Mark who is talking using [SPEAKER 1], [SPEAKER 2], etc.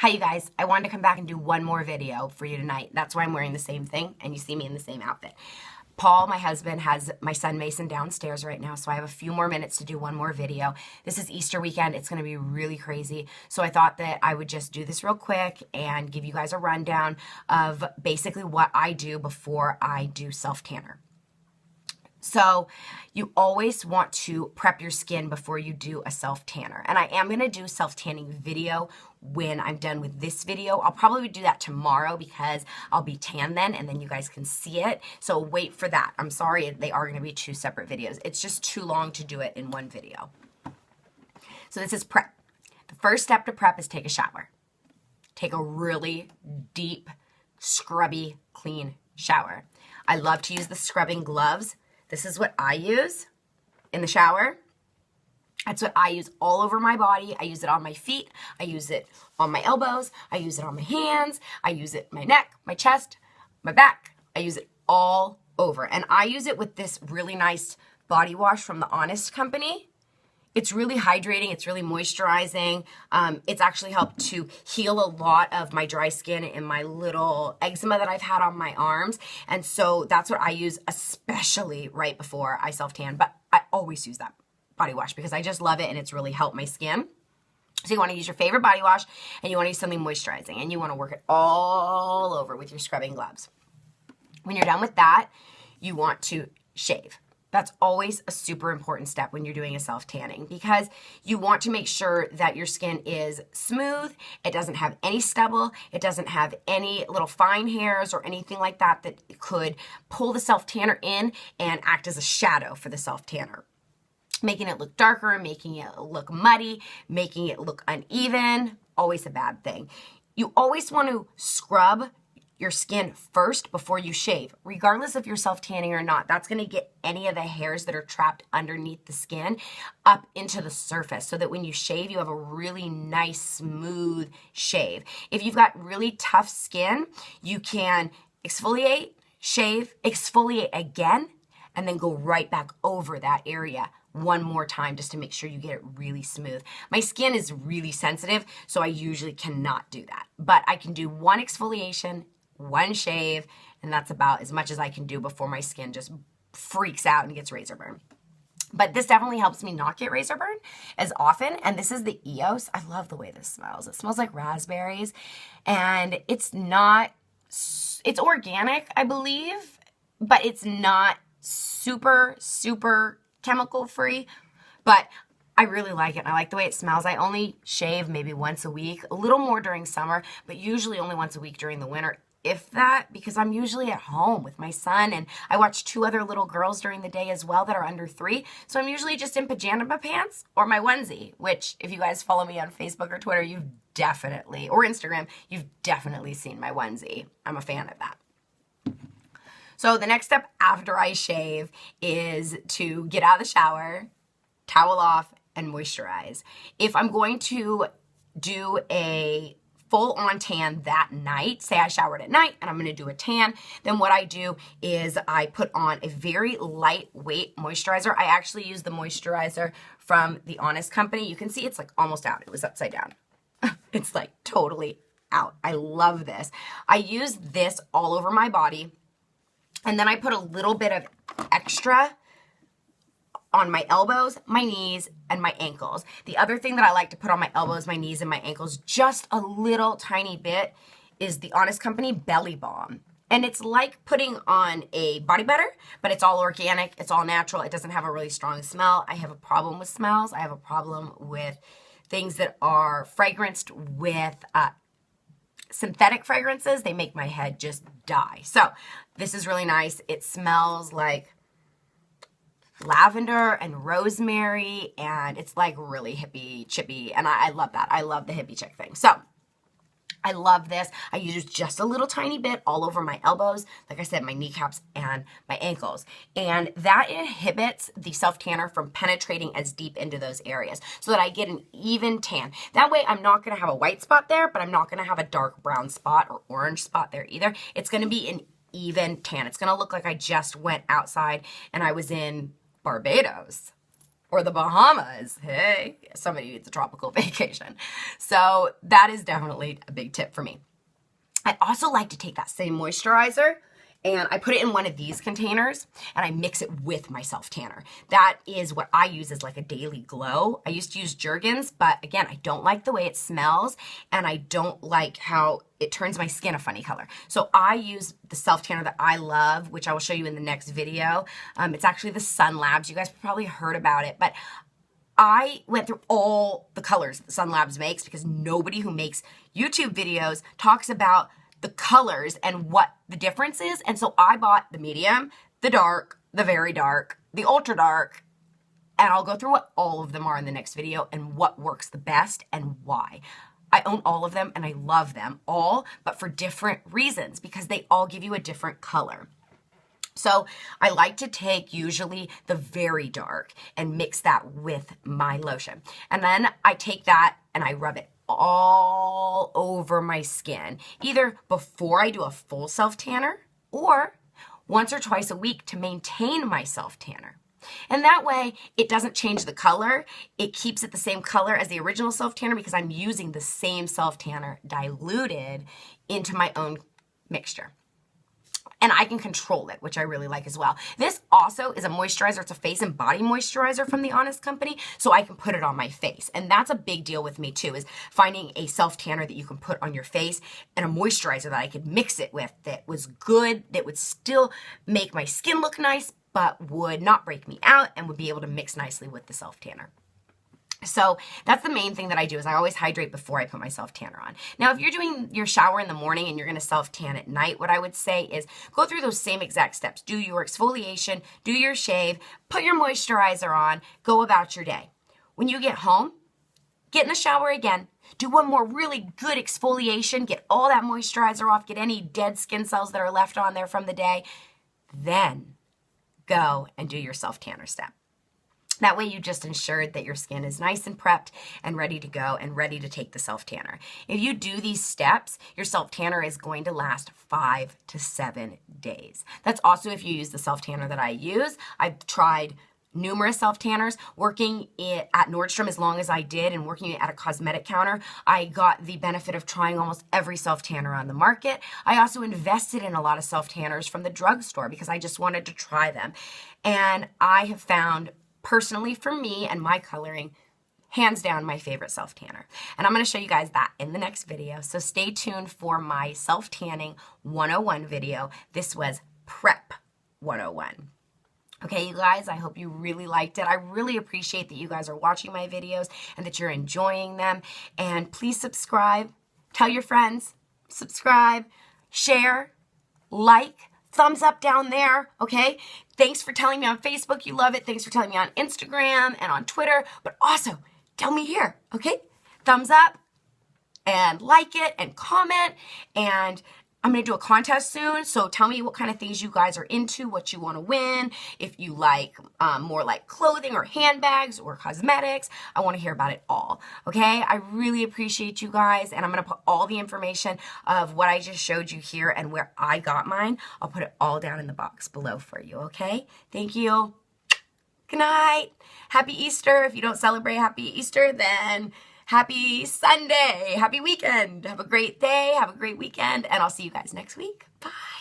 [SPEAKER 1] Hi you guys, I wanted to come back and do one more video for you tonight. That's why I'm wearing the same thing and you see me in the same outfit. Paul, my husband, has my son Mason downstairs right now, so I have a few more minutes to do one more video. This is Easter weekend. It's going to be really crazy, so I thought that I would just do this real quick and give you guys a rundown of basically what I do before I do self-tanner. So you always want to prep your skin before you do a self-tanner. And I am going to do self-tanning video when I'm done with this video. I'll probably do that tomorrow because I'll be tan then and then you guys can see it. So wait for that. I'm sorry, they are going to be two separate videos. It's just too long to do it in one video. So this is prep. The first step to prep is take a shower. Take a really deep, scrubby, clean shower. I love to use the scrubbing gloves. This is what I use in the shower. That's what I use all over my body. I use it on my feet. I use it on my elbows. I use it on my hands. I use it my neck, my chest, my back. I use it all over. And I use it with this really nice body wash from the Honest Company. It's really hydrating. It's really moisturizing. It's actually helped to heal a lot of my dry skin and my little eczema that I've had on my arms. And so that's what I use, especially right before I self-tan. But I always use that body wash because I just love it and it's really helped my skin. So you want to use your favorite body wash and you want to use something moisturizing and you want to work it all over with your scrubbing gloves. When you're done with that, you want to shave. That's always a super important step when you're doing a self-tanning because you want to make sure that your skin is smooth, it doesn't have any stubble, it doesn't have any little fine hairs or anything like that that could pull the self-tanner in and act as a shadow for the self-tanner. Making it look darker, making it look muddy, making it look uneven, always a bad thing. You always want to scrub your skin first before you shave, regardless if you're self-tanning or not. That's going to get any of the hairs that are trapped underneath the skin up into the surface so that when you shave, you have a really nice, smooth shave. If you've got really tough skin, you can exfoliate, shave, exfoliate again, and then go right back over that area one more time just to make sure you get it really smooth. My skin is really sensitive, so I usually cannot do that. But I can do one exfoliation, one shave, and that's about as much as I can do before my skin just freaks out and gets razor burn. But this definitely helps me not get razor burn as often. And this is the Eos. I love the way this smells. It smells like raspberries. And it's organic, I believe, but it's not super chemical free. But I really like it. And I like the way it smells. I only shave maybe once a week, a little more during summer, but usually only once a week during the winter. If that, because I'm usually at home with my son and I watch two other little girls during the day as well that are under 3. So I'm usually just in pajama pants or my onesie, which if you guys follow me on Facebook or Twitter, you've definitely, or Instagram, you've definitely seen my onesie. I'm a fan of that. So the next step after I shave is to get out of the shower, towel off, and moisturize. If I'm going to do a full-on tan that night, say I showered at night and I'm going to do a tan, then what I do is I put on a very lightweight moisturizer. I actually use the moisturizer from the Honest Company. You can see it's like almost out. It was upside down. It's like totally out. I love this. I use this all over my body and then I put a little bit of extra on my elbows, my knees, and my ankles. The other thing that I like to put on my elbows, my knees, and my ankles, just a little tiny bit, is the Honest Company Belly Balm. And it's like putting on a body butter, but it's all organic, it's all natural, it doesn't have a really strong smell. I have a problem with smells. I have a problem with things that are fragranced with synthetic fragrances. They make my head just die. So this is really nice. It smells like lavender and rosemary, and it's like really hippie chippy, and I love that. I love the hippie chick thing. So I love this. I use just a little tiny bit all over my elbows, like I said, my kneecaps and my ankles, and that inhibits the self-tanner from penetrating as deep into those areas so that I get an even tan. That way I'm not going to have a white spot there, but I'm not going to have a dark brown spot or orange spot there either. It's going to be an even tan. It's going to look like I just went outside and I was in Barbados or the Bahamas. Hey, somebody needs a tropical vacation. So that is definitely a big tip for me. I also like to take that same moisturizer and I put it in one of these containers and I mix it with my self tanner. That is what I use as like a daily glow. I used to use Jergens, but again, I don't like the way it smells and I don't like how it turns my skin a funny color. So I use the self tanner that I love, which I will show you in the next video. It's actually the Sun Labs. You guys probably heard about it, but I went through all the colors that Sun Labs makes because nobody who makes YouTube videos talks about the colors and what the difference is. And so I bought the medium, the dark, the very dark, the ultra dark, and I'll go through what all of them are in the next video and what works the best and why. I own all of them and I love them all, but for different reasons because they all give you a different color. So I like to take usually the very dark and mix that with my lotion. And then I take that and I rub it all over my skin, either before I do a full self tanner or once or twice a week to maintain my self tanner. And that way it doesn't change the color. It keeps it the same color as the original self tanner because I'm using the same self tanner diluted into my own mixture. And I can control it, which I really like as well. This also is a moisturizer. It's a face and body moisturizer from The Honest Company, so I can put it on my face. And that's a big deal with me too, is finding a self-tanner that you can put on your face and a moisturizer that I could mix it with that was good, that would still make my skin look nice, but would not break me out and would be able to mix nicely with the self-tanner. So that's the main thing that I do is I always hydrate before I put my self-tanner on. Now, if you're doing your shower in the morning and you're going to self-tan at night, what I would say is go through those same exact steps. Do your exfoliation, do your shave, put your moisturizer on, go about your day. When you get home, get in the shower again, do one more really good exfoliation, get all that moisturizer off, get any dead skin cells that are left on there from the day, then go and do your self-tanner step. That way you just ensured that your skin is nice and prepped and ready to go and ready to take the self-tanner. If you do these steps, your self-tanner is going to last 5 to 7 days. That's also if you use the self-tanner that I use. I've tried numerous self-tanners. Working at Nordstrom as long as I did and working at a cosmetic counter, I got the benefit of trying almost every self-tanner on the market. I also invested in a lot of self-tanners from the drugstore because I just wanted to try them. And I have found personally for me and my coloring, hands down my favorite self-tanner. And I'm going to show you guys that in the next video. So stay tuned for my self-tanning 101 video. This was Prep 101. Okay, you guys, I hope you really liked it. I really appreciate that you guys are watching my videos and that you're enjoying them. And please subscribe, tell your friends, subscribe, share, like, thumbs up down there, okay? Thanks for telling me on Facebook you love it. Thanks for telling me on Instagram and on Twitter. But also, tell me here, okay? Thumbs up and like it and comment. And I'm going to do a contest soon. So tell me what kind of things you guys are into, what you want to win. If you like more like clothing or handbags or cosmetics, I want to hear about it all. Okay? I really appreciate you guys. And I'm going to put all the information of what I just showed you here and where I got mine. I'll put it all down in the box below for you. Okay? Thank you. Good night. Happy Easter. If you don't celebrate Happy Easter, then happy Sunday, happy weekend. Have a great day, have a great weekend, and I'll see you guys next week. Bye.